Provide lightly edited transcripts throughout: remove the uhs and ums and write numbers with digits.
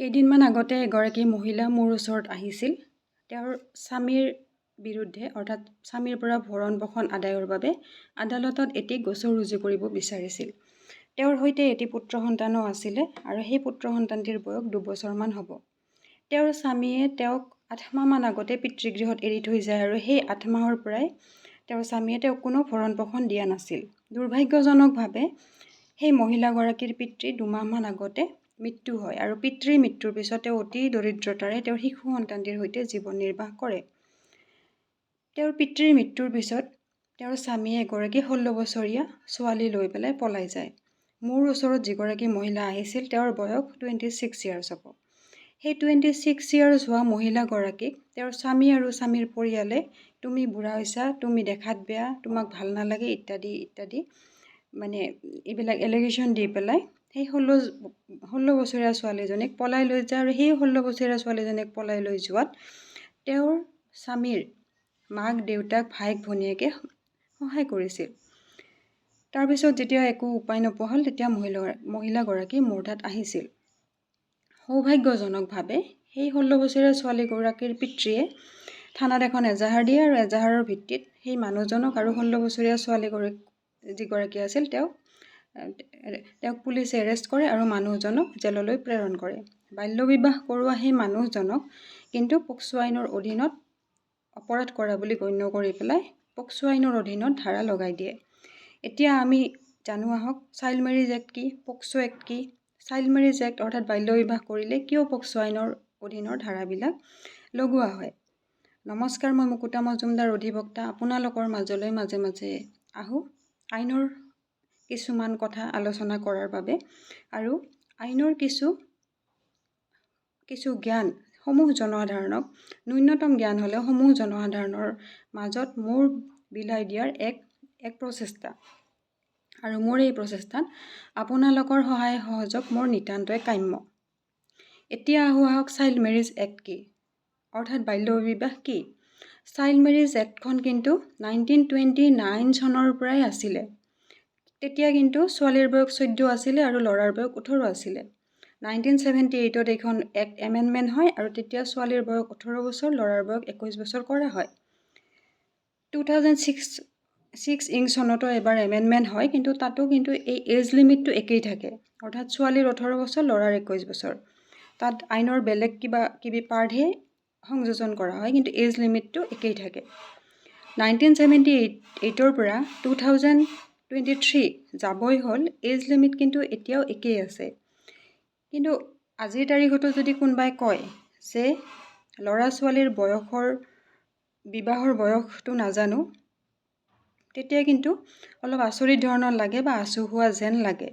কেইদিনমান আগতে এগৰাকী মহিলা মোৰ ওচৰত আহিছিল। তেওঁৰ স্বামীৰ বিৰুদ্ধে অৰ্থাৎ স্বামীৰ পৰা ভৰণ পোষণ আদায়ৰ বাবে আদালতত এটি গোচৰ ৰুজু কৰিব বিচাৰিছিল। তেওঁৰ সৈতে এটি পুত্ৰ সন্তানো আছিলে আৰু সেই পুত্ৰ সন্তানটিৰ বয়স 2 বছৰমান হ'ব। তেওঁৰ স্বামীয়ে তেওঁক 8 মাহমান আগতে পিতৃগৃহত এৰি থৈ যায় আৰু সেই 8 মাহৰ পৰাই তেওঁৰ স্বামীয়ে তেওঁক কোনো ভৰণ পোষণ দিয়া নাছিল। দুৰ্ভাগ্যজনকভাৱে সেই মহিলাগৰাকীৰ পিতৃ 2 মাহমান আগতে মৃত্যু হয় আৰু পিতৃৰ মৃত্যুৰ পিছত তেওঁ অতি দৰিদ্ৰতাৰে তেওঁৰ শিশু সন্তানটিৰ সৈতে জীৱন নিৰ্বাহ কৰে। তেওঁৰ পিতৃৰ মৃত্যুৰ পিছত তেওঁৰ স্বামীয়ে এগৰাকী 16 বছৰীয়া ছোৱালী লৈ পেলাই পলাই যায়। মোৰ ওচৰত যিগৰাকী মহিলা আহিছিল তেওঁৰ বয়স 26 ইয়াৰ্ছ হ'ব। সেই 26 ইয়াৰ্ছ হোৱা মহিলাগৰাকীক তেওঁৰ স্বামী আৰু স্বামীৰ পৰিয়ালে তুমি বুঢ়া হৈছা, তুমি দেখাত বেয়া, তোমাক ভাল নালাগে ইত্যাদি ইত্যাদি মানে এইবিলাক এলিগেশ্যন দি পেলাই সেই 16 বছৰীয়া ছোৱালীজনীক পলাই লৈ যায় আৰু সেই 16 বছৰীয়া ছোৱালীজনীক পলাই লৈ যোৱাত তেওঁৰ স্বামীৰ মাক দেউতাক ভায়েক ভনীয়েকে সহায় কৰিছিল। তাৰপিছত যেতিয়া একো উপায় নোপোৱা হ'ল তেতিয়া মহিলাগৰাকী মোৰ তাত আহিছিল। সৌভাগ্যজনকভাৱে সেই 16 বছৰীয়া ছোৱালীগৰাকীৰ পিতৃয়ে থানাত এখন এজাহাৰ দিয়ে আৰু এজাহাৰৰ ভিত্তিত সেই মানুহজনক আৰু 16 বছৰীয়া ছোৱালীগৰাকী যিগৰাকী আছিল তেওঁক পুলিচে এৰেষ্ট কৰে আৰু মানুহজনক জেললৈ প্ৰেৰণ কৰে। বাল্যবিবাহ কৰোৱা সেই মানুহজনক কিন্তু পক্সো আইনৰ অধীনত অপৰাধ কৰা বুলি গণ্য কৰি পেলাই পক্সো আইনৰ অধীনত ধাৰা লগাই দিয়ে। এতিয়া আমি জানো আহক চাইল্ড মেৰিজ এক্ট কি, পক্সো এক্ট কি। চাইল্ড মেৰিজ এক্ট অৰ্থাৎ বাল্যবিবাহ কৰিলে কিয় পক্সো আইনৰ অধীনৰ ধাৰাবিলাক লগোৱা হয়। নমস্কাৰ, মই মুকুতা মজুমদাৰ অধিবক্তা আপোনালোকৰ মাজলৈ মাজে মাজে আহোঁ আইনৰ কিছুমান কথা আলোচনা কৰাৰ বাবে আৰু আইনৰ কিছু জ্ঞান সমূহ জনসাধাৰণক ন্যূনতম জ্ঞান হ'লেও সমূহ জনসাধাৰণৰ মাজত মোৰ বিলাই দিয়াৰ এক প্ৰচেষ্টা আৰু মোৰ এই প্ৰচেষ্টাত আপোনালোকৰ সহায় সহযোগ মোৰ নিতান্তই কাম্য। এতিয়া আহক চাইল্ড মেৰিজ এক্ট কি অৰ্থাৎ বাল্যবিবাহ কি। চাইল্ড মেৰিজ এক্টখন কিন্তু 1929 চনৰ পৰাই আছিলে। তেতিয়া কিন্তু ছোৱালীৰ বয়স 14 আছিলে আৰু ল'ৰাৰ বয়স 18 আছিলে। 1978ত এইখন এক্ট এমেণ্ডমেণ্ট হয় আৰু তেতিয়া ছোৱালীৰ বয়স 18 বছৰ, ল'ৰাৰ বয়স 21 বছৰ কৰা হয়। 2006 চনতো এবাৰ এমেণ্ডমেণ্ট হয়, কিন্তু তাতো কিন্তু এই এজ লিমিটটো একেই থাকে অৰ্থাৎ ছোৱালীৰ 18 বছৰ, ল'ৰাৰ 21 বছৰ। তাত আইনৰ বেলেগ কিবি পাৰ্টহে সংযোজন কৰা হয়, কিন্তু এজ লিমিটটো একেই থাকে। 1978ৰ পৰা 2023 যাবই হ'ল, এজ লিমিট কিন্তু এতিয়াও একেই আছে। কিন্তু আজিৰ তাৰিখতো যদি কোনোবাই কয় যে ল'ৰা ছোৱালীৰ বিবাহৰ বয়সটো নাজানো, তেতিয়া কিন্তু অলপ আচৰিত ধৰণৰ লাগে বা আচহুৱা যেন লাগে।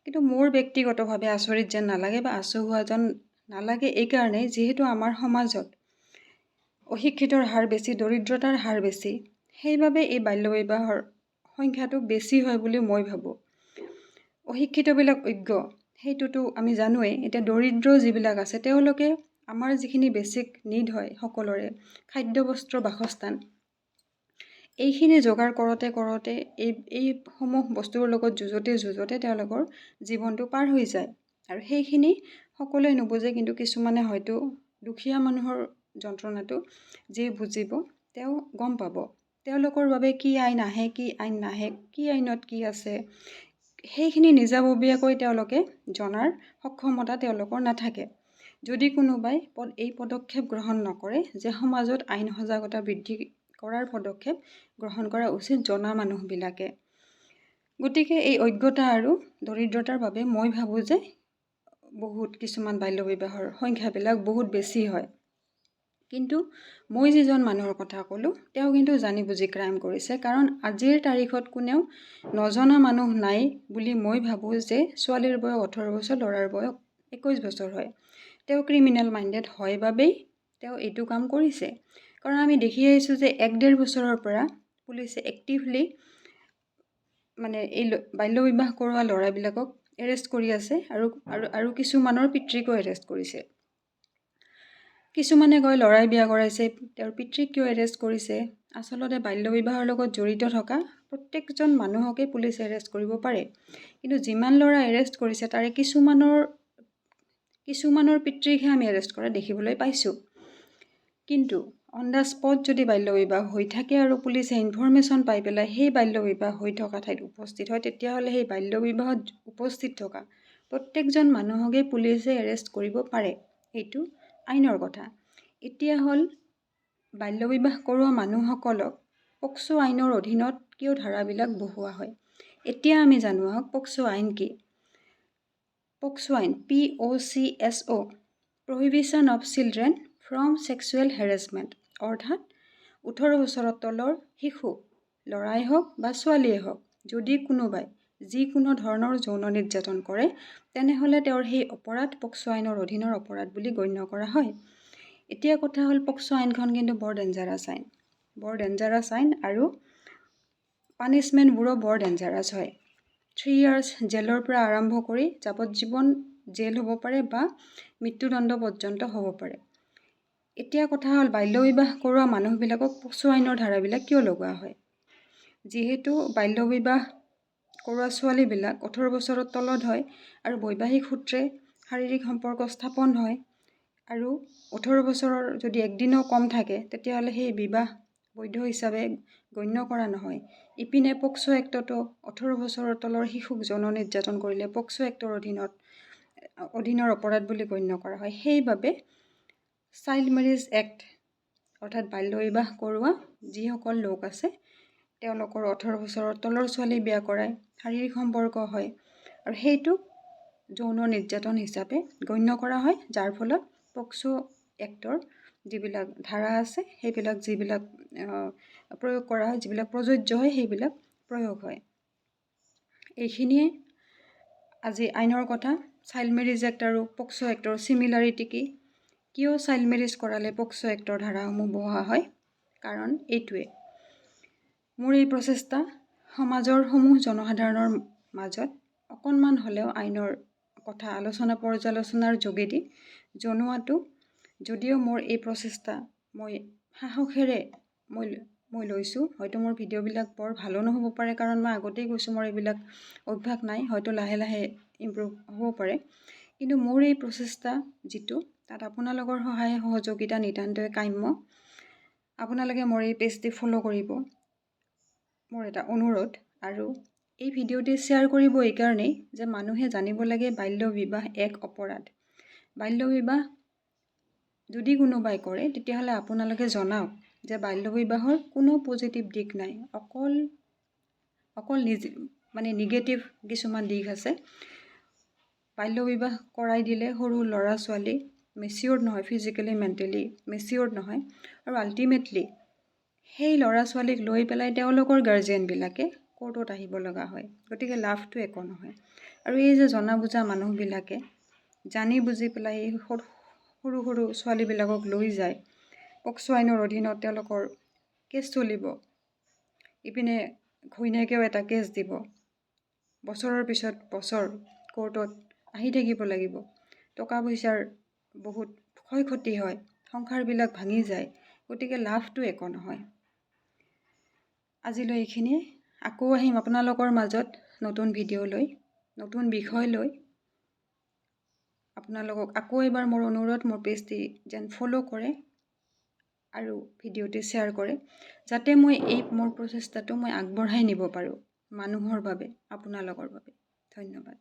কিন্তু মোৰ ব্যক্তিগতভাৱে আচৰিত যেন নালাগে বা আচহুৱা যেন নালাগে এইকাৰণেই যিহেতু আমাৰ সমাজত অশিক্ষিতৰ হাৰ বেছি, দৰিদ্ৰতাৰ হাৰ বেছি, সেইবাবে এই বাল্যবিবাহৰ সংখ্যাটো বেছি হয় বুলি মই ভাবোঁ। অশিক্ষিতবিলাক অজ্ঞ সেইটোতো আমি জানোৱেই। এতিয়া দৰিদ্ৰ যিবিলাক আছে তেওঁলোকে আমাৰ যিখিনি বেছিক নিড হয় সকলোৰে, খাদ্য বস্ত্ৰ বাসস্থান, এইখিনি যোগাৰ কৰোঁতে এইসমূহ বস্তুৰ লগত যুঁজতে তেওঁলোকৰ জীৱনটো পাৰ হৈ যায় আৰু সেইখিনি সকলোৱে নুবুজে। কিন্তু কিছুমানে হয়তো দুখীয়া মানুহৰ যন্ত্ৰণাটো যি বুজিব তেওঁ গম পাব। তেওঁলোকৰ বাবে কি আইন আহে, কি আইন নাহে, কি আইনত কি আছে, সেইখিনি নিজাববীয়াকৈ তেওঁলোকে জনাৰ সক্ষমতা তেওঁলোকৰ নাথাকে। যদি কোনোবাই এই পদক্ষেপ গ্ৰহণ নকৰে যে সমাজত আইন সজাগতা বৃদ্ধি কৰাৰ পদক্ষেপ গ্ৰহণ কৰা উচিত জনা মানুহবিলাকে। গতিকে এই অজ্ঞতা আৰু দৰিদ্ৰতাৰ বাবে মই ভাবোঁ যে কিছুমান বাল্যবিবাহৰ সংখ্যাবিলাক বহুত বেছি হয়। কিন্তু মই যিজন মানুহৰ কথা ক'লোঁ তেওঁ কিন্তু জানি বুজি ক্ৰাইম কৰিছে, কাৰণ আজিৰ তাৰিখত কোনেও নজনা মানুহ নাই বুলি মই ভাবোঁ যে ছোৱালীৰ বয়স 18 বছৰ, ল'ৰাৰ বয়স 21 বছৰ হয়। তেওঁ ক্ৰিমিনেল মাইণ্ডেড হয় বাবেই তেওঁ এইটো কাম কৰিছে। কাৰণ আমি দেখি আহিছোঁ যে 1-1.5 বছৰৰ পৰা পুলিচে এক্টিভলি এই বাল্যবিবাহ কৰোৱা ল'ৰাবিলাকক এৰেষ্ট কৰি আছে আৰু কিছুমানৰ পিতৃকো এৰেষ্ট কৰিছে। কিছুমানে কয় ল'ৰাই বিয়া কৰাইছে, তেওঁৰ পিতৃক কিয় এৰেষ্ট কৰিছে। আচলতে বাল্যবিবাহৰ লগত জড়িত থকা প্ৰত্যেকজন মানুহকে পুলিচে এৰেষ্ট কৰিব পাৰে, কিন্তু যিমান ল'ৰা এৰেষ্ট কৰিছে তাৰে কিছুমানৰ কিছুমানৰ পিতৃকহে আমি এৰেষ্ট কৰা দেখিবলৈ পাইছোঁ। কিন্তু অন দ্য স্পট যদি বাল্যবিবাহ হৈ থাকে আৰু পুলিচে ইনফৰ্মেশ্যন পাই পেলাই সেই বাল্যবিবাহ হৈ থকা ঠাইত উপস্থিত হয়, তেতিয়াহ'লে সেই বাল্যবিবাহত উপস্থিত থকা প্ৰত্যেকজন মানুহকে পুলিচে এৰেষ্ট কৰিব পাৰে। এইটো আইনৰ কথা। এতিয়া হ'ল বাল্যবিবাহ কৰোৱা মানুহসকলক পক্সো আইনৰ অধীনত কিয় ধাৰাবিলাক বহুওৱা হয়। এতিয়া আমি জানো আহক পক্সো আইন কি। পক্সো আইন POCSO prohibition of children from sexual harassment, অৰ্থাৎ 18 বছৰৰ তলৰ শিশু, ল'ৰাই হওক বা ছোৱালীয়ে হওক, যদি কোনোবাই যিকোনো ধৰণৰ যৌন নিৰ্যাতন কৰে তেনেহ'লে তেওঁৰ সেই অপৰাধ পক্সো আইনৰ অধীনৰ অপৰাধ বুলি গণ্য কৰা হয়। এতিয়া কথা হ'ল পক্সো আইনখন কিন্তু বৰ ডেঞ্জাৰাছ আইন, আৰু পানিছমেণ্টবোৰো বৰ ডেঞ্জাৰাছ হয়। 3 years জেলৰ পৰা আৰম্ভ কৰি যাৱজ্জীৱন জেল হ'ব পাৰে বা মৃত্যুদণ্ড পৰ্যন্ত হ'ব পাৰে। এতিয়া কথা হ'ল বাল্যবিবাহ কৰোৱা মানুহবিলাকক পক্সো আইনৰ ধাৰাবিলাক কিয় লগোৱা হয়। যিহেতু বাল্যবিবাহ কৰোৱা ছোৱালীবিলাক 18 বছৰৰ তলত হয় আৰু বৈবাহিক সূত্ৰে শাৰীৰিক সম্পৰ্ক স্থাপন হয়, আৰু 18 বছৰৰ যদি একদিনো কম থাকে তেতিয়াহ'লে সেই বিবাহ বৈধ হিচাপে গণ্য কৰা নহয়। ইপিনে পক্সো এক্টতো 18 বছৰৰ তলৰ শিশুক যৌন নিৰ্যাতন কৰিলে পক্সো এক্টৰ অধীনৰ অপৰাধ বুলি গণ্য কৰা হয়। সেইবাবে চাইল্ড মেৰেজ এক্ট, অৰ্থাৎ বাল্যবিবাহ কৰোৱা যিসকল লোক আছে তেওঁলোকৰ 18 বছৰৰ তলৰ ছোৱালী বিয়া কৰাই, শাৰীৰিক সম্পৰ্ক হয় আৰু সেইটোক যৌন নিৰ্যাতন হিচাপে গণ্য কৰা হয়, যাৰ ফলত পক্সো এক্টৰ যিবিলাক ধাৰা আছে সেইবিলাক যিবিলাক প্ৰয়োগ কৰা হয়, যিবিলাক প্ৰযোজ্য হয় সেইবিলাক প্ৰয়োগ হয়। এইখিনিয়ে আজি আইনৰ কথা। চাইল্ড মেৰেজ এক্ট আৰু পক্সো এক্টৰ চিমিলাৰিটি কি, কিয় চাইল্ড মেৰেজ কৰালে পক্সো এক্টৰ ধাৰাসমূহ বহোৱা হয়, কাৰণ এইটোৱে। মোৰ এই প্ৰচেষ্টা সমাজৰ জনসাধাৰণৰ মাজত অকণমান হ'লেও আইনৰ কথা আলোচনা পৰ্যালোচনাৰ যোগেদি জনোৱাটো, যদিও মোৰ এই প্ৰচেষ্টা মই সাহসেৰে মই লৈছোঁ। হয়তো মোৰ ভিডিঅ'বিলাক বৰ ভালো নহ'ব পাৰে, কাৰণ মই আগতেই কৈছোঁ মোৰ এইবিলাক অভ্যাস নাই, হয়তো লাহে লাহে ইম্প্ৰুভ হ'ব পাৰে। কিন্তু মোৰ এই প্ৰচেষ্টা যিটো, তাত আপোনালোকৰ সহায় সহযোগিতা নিতান্তই কাম্য। আপোনালোকে মোৰ এই পেজটি ফ'ল' কৰিব, মোৰ এটা অনুৰোধ। আৰু এই ভিডিঅ'টি শ্বেয়াৰ কৰিব এইকাৰণেই যে মানুহে জানিব লাগে বাল্যবিবাহ এক অপৰাধ। বাল্যবিবাহ যদি কোনোবাই কৰে তেতিয়াহ'লে আপোনালোকে জনাওক যে বাল্যবিবাহৰ কোনো পজিটিভ দিশ নাই, অকল নিগেটিভ কিছুমান দিশ আছে। বাল্যবিবাহ কৰাই দিলে সৰু ল'ৰা ছোৱালী মেচিয়ৰ্ড নহয়, ফিজিকেলি মেণ্টেলি মেচিয়ৰ্ড নহয়, আৰু আল্টিমেটলি সেই ল'ৰা ছোৱালীক লৈ পেলাই তেওঁলোকৰ গাৰ্জিয়ানবিলাকে কোৰ্টত আহিব লগা হয়। গতিকে লাভটো একো নহয়। আৰু এই যে জনা বুজা মানুহবিলাকে জানি বুজি পেলাই এই সৰু সৰু ছোৱালীবিলাকক লৈ যায়, পক্সো আইনৰ অধীনত তেওঁলোকৰ কেছ চলিব, ইপিনে ঘৈণীয়েকেও এটা কেছ দিব, বছৰৰ পিছত বছৰ কোৰ্টত আহি থাকিব লাগিব, টকা পইচাৰ বহুত ক্ষয় ক্ষতি হয়, সংসাৰবিলাক ভাঙি যায়। গতিকে লাভটো একো নহয়। আজিলৈ এইখিনিয়ে। আকৌ আহিম আপোনালোকৰ মাজত নতুন ভিডিঅ' লৈ, নতুন বিষয় লৈ। আপোনালোকক আকৌ এবাৰ মোৰ অনুৰোধ, মোৰ পেজটি যেন ফ'ল' কৰে আৰু ভিডিঅ'টি শ্বেয়াৰ কৰে, যাতে মই এই মোৰ প্ৰচেষ্টাটো মই আগবঢ়াই নিব পাৰোঁ মানুহৰ বাবে, আপোনালোকৰ বাবে। ধন্যবাদ।